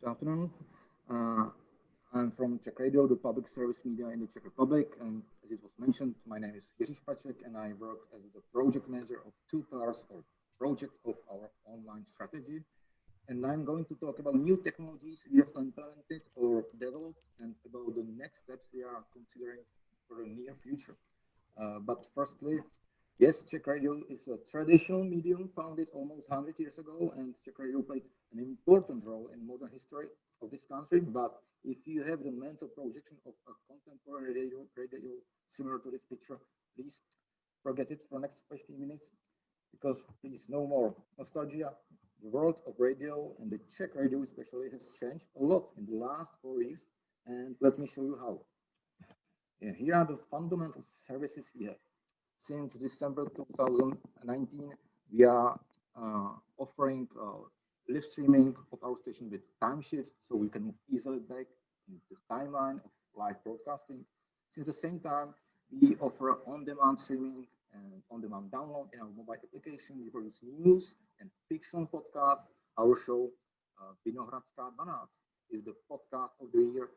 Good afternoon. Uh, I'm from Czech Radio, the public service media in the Czech Republic. And as it was mentioned, my name is Jiří Špaček, and I work as the project manager of two pillars or project of our online strategy. And I'm going to talk about new technologies we have implemented or developed and about the next steps we are considering for the near future. But firstly, yes, Czech radio is a traditional medium founded almost 100 years ago, and Czech radio played an important role in modern history of this country. But if you have the mental projection of a contemporary radio similar to this picture, please forget it for next 15 minutes because please no more nostalgia. The world of radio and the Czech radio especially has changed a lot in the last 4 years, and let me show you how. Yeah, here are the fundamental services we have. Since December 2019, we are offering live streaming of our station with time shift, so we can move easily back in the timeline of live broadcasting. Since the same time, we offer on-demand streaming and on-demand download in our mobile application. We produce news and fiction podcasts. Our show, Vinohradská 12, is the podcast of the year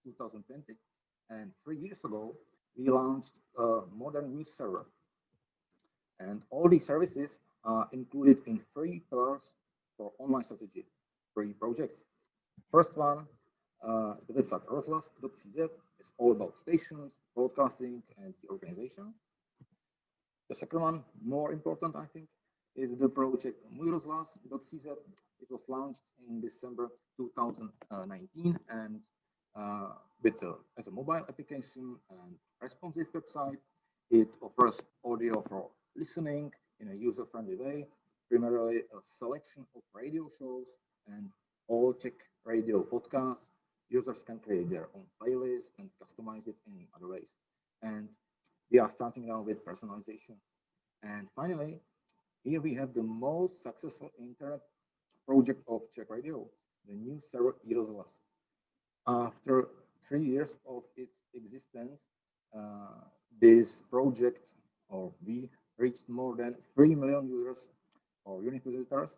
2020. And 3 years ago, we launched a modern news server. And all these services are included in three pillars for online strategy, three projects. First one, the website rozhlas.cz is all about stations, broadcasting, and the organization. The second one, more important, I think, is the project mujrozhlas.cz. It was launched in December 2019 and as a mobile application and responsive website. It offers audio for listening in a user-friendly way, primarily a selection of radio shows and all Czech radio podcasts. Users can create their own playlist and customize it in other ways. And we are starting now with personalization. And finally, here we have the most successful internet project of Czech radio, the new server iRozhlas. After 3 years of its existence, this project, or we reached more than 3 million users or unique visitors,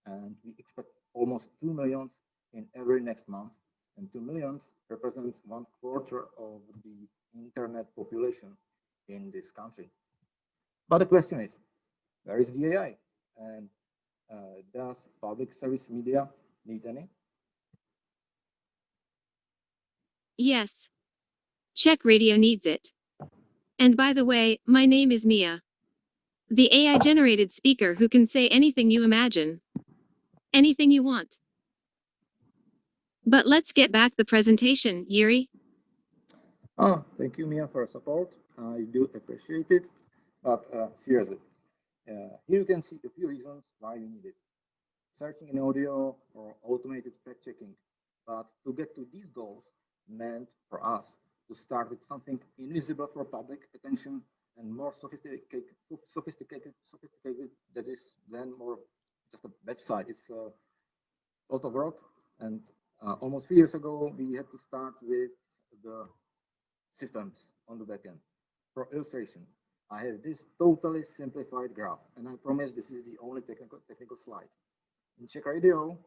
and we expect almost 2 millions in every next month. And 2 millions represents 1/4 of the internet population in this country. But the question is, where is the AI? And does public service media need any? Yes, Czech radio needs it. And by the way, my name is Mia, the AI generated speaker who can say anything you imagine, anything you want. But let's get back the presentation, Yuri. Thank you, Mia, for your support. I do appreciate it. But seriously, here you can see a few reasons why we need it. Searching in audio or automated fact checking. But to get to these goals meant for us to start with something invisible for public attention and more sophisticated that is then more just a website. It's a lot of work. And almost 3 years ago, we had to start with the systems on the backend. For illustration, I have this totally simplified graph, and I promise this is the only technical slide. In Czech Radio,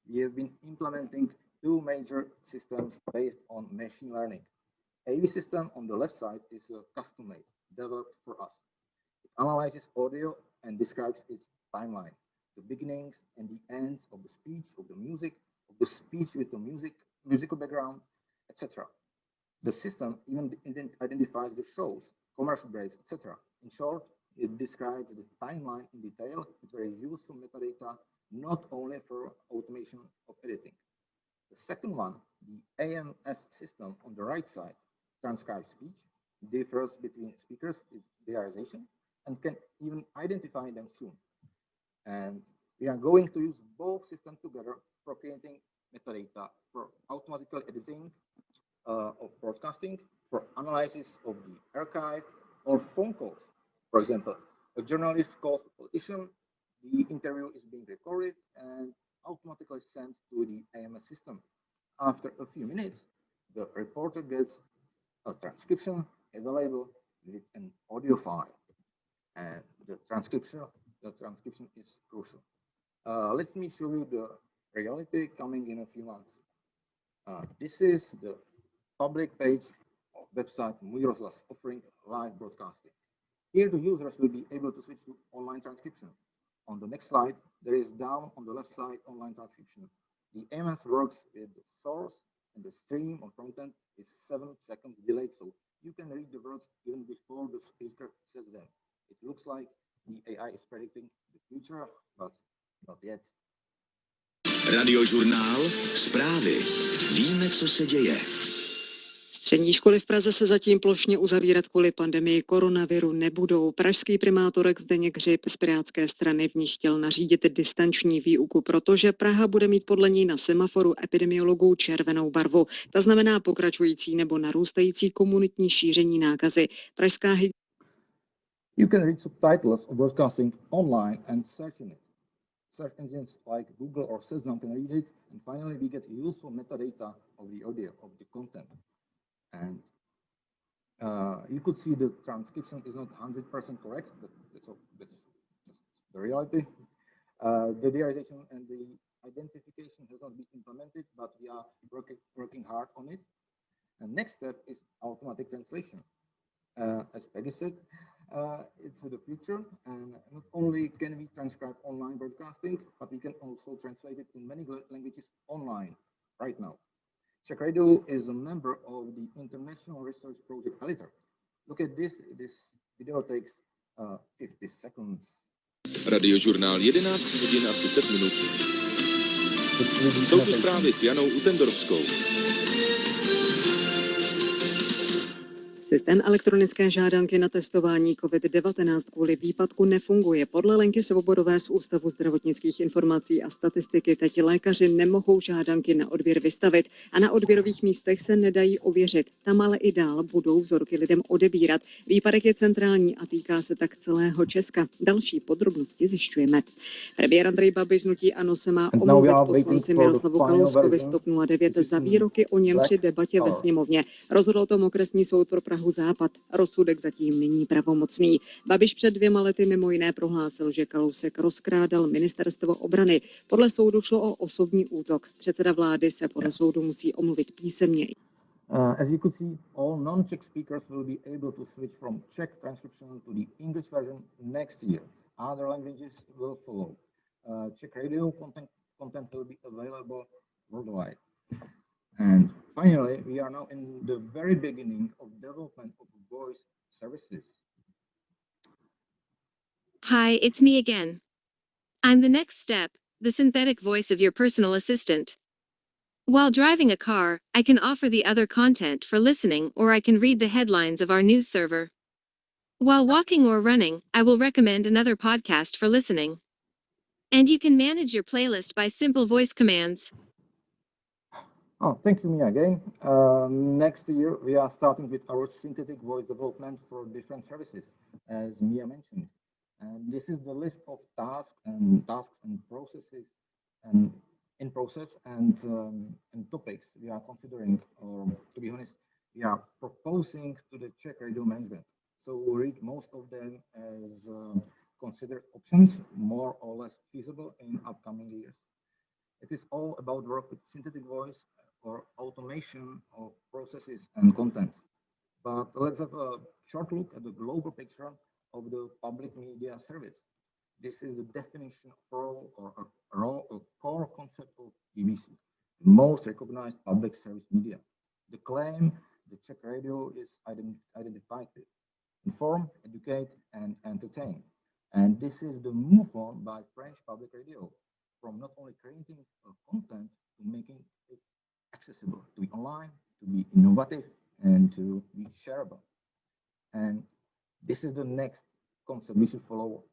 we have been implementing two major systems based on machine learning. AV system on the left side is custom made, developed for us. It analyzes audio and describes its timeline, the beginnings and the ends of the speech, of the speech with the musical background, etc. The system even identifies the shows, commercial breaks, etc. In short, it describes the timeline in detail. It's very useful metadata, not only for automation of editing. The second one, the AMS system on the right side, transcribes speech, differs between speakers with diarization, and can even identify them soon. And we are going to use both systems together for creating metadata for automatical editing of broadcasting, for analysis of the archive, or phone calls. For example, a journalist calls a politician, the interview is being recorded and automatically sent to the AMS system. After a few minutes, the reporter gets a transcription available with an audio file, and the transcription is crucial. Let me show you the reality coming in a few months. This is the public page of website Můj rozhlas offering live broadcasting. Here the users will be able to switch to online transcription. On the next slide, there is down on the left side online transcription. The AMS works with the source and the stream or content is 7 seconds delayed, so you can read the words even before the speaker says them. It looks like the AI is predicting the future, but not yet. Radiožurnál, zprávy. Víme, co se děje. Střední školy v Praze se zatím plošně uzavírat kvůli pandemii koronaviru nebudou. Pražský primátorek Zdeněk Hřib z Pirátské strany v nich chtěl nařídit distanční výuku, protože Praha bude mít podle něj na semaforu epidemiologů červenou barvu. Ta znamená pokračující nebo narůstající komunitní šíření nákazy. Pražská You can read subtitles of broadcasting online and search in it. Search engines like Google or Seznam can read it, and finally we get useful metadata of the audio, of the content. And you could see the transcription is not 100% correct, but that's just the reality. The dearization and the identification has not been implemented, but we are working hard on it. And next step is automatic translation. As Peggy said, it's the future, and not only can we transcribe online broadcasting, but we can also translate it to many languages online right now. Czech Radio is a member of the international research project Aliter. Look at this. This video takes 50 seconds. Radiožurnál 11 hodin a 30 minut. Jsou tu zprávy s Janou Utendorskou. Systém elektronické žádanky na testování COVID-19 kvůli výpadku nefunguje. Podle Lenky Svobodové z Ústavu zdravotnických informací a statistiky teď lékaři nemohou žádanky na odběr vystavit a na odběrových místech se nedají ověřit. Tam ale i dál budou vzorky lidem odebírat. Výpadek je centrální a týká se tak celého Česka. Další podrobnosti zjišťujeme. Premiér Andrej Babiš z hnutí ANO se má omluvit poslanci Miroslavu Kalouskovi z TOP 09 za výroky o něm při debatě ve sněmovně. Rozhodl o tom okresní soud pro Prahu Západ. Rozsudek zatím není pravomocný. Babiš před 2 lety mimo jiné prohlásil, že Kalousek rozkrádal ministerstvo obrany. Podle soudu šlo o osobní útok. Předseda vlády se podle soudu musí omluvit písemně. As you could see, all non-Czech speakers will be able to switch from Czech transcription to the English version next year. Other languages will follow. Czech radio content will be available worldwide. And finally, we are now in the very beginning of development of voice services. Hi, it's me again. I'm the next step, the synthetic voice of your personal assistant. While driving a car, I can offer the other content for listening, or I can read the headlines of our news server. While walking or running, I will recommend another podcast for listening. And you can manage your playlist by simple voice commands. Oh, thank you, Mia, again. Next year, we are starting with our synthetic voice development for different services, as Mia mentioned. And this is the list of tasks and processes and in process and topics we are considering, or to be honest, we are proposing to the Czech radio management. So we read most of them as considered options, more or less feasible in upcoming years. It is all about work with synthetic voice or automation of processes and content. But let's have a short look at the global picture of the public media service. This is the definition of role or a core concept of BBC, the most recognized public service media. The claim the Czech radio is identified with: inform, educate, and entertain. And this is the move on by French public radio, from not only creating content to making it accessible, to be online, to be innovative, and to be shareable. And this is the next concept we should follow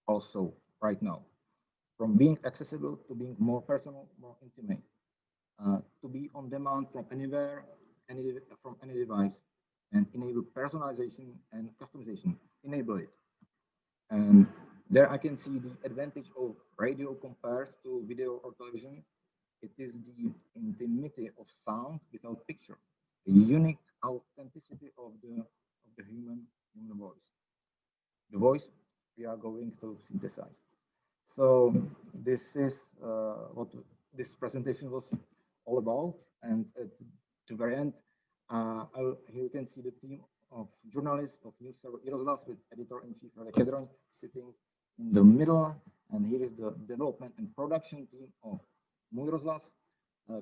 also right now. From being accessible to being more personal, more intimate, to be on demand from anywhere, from any device, and enable personalization and customization, enable it. And there I can see the advantage of radio compared to video or television. It is the intimacy of sound without picture, the unique authenticity of the human voice. The voice we are going to synthesize. So this is what this presentation was all about. And at the very end, here you can see the team of journalists of News Server Jaroslav with editor-in-chief Radek Kedroň sitting in the middle. And here is the development and production team of Můj rozhlas.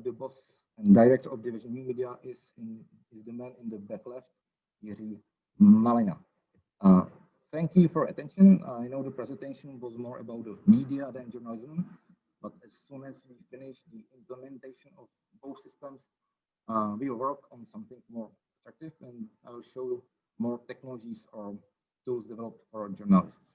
The boss and director of division New Media is the man in the back left, Jiří Malina. Thank you for attention. I know the presentation was more about the media than journalism, but as soon as we finish the implementation of both systems, we will work on something more attractive, and I will show you more technologies or tools developed for journalists.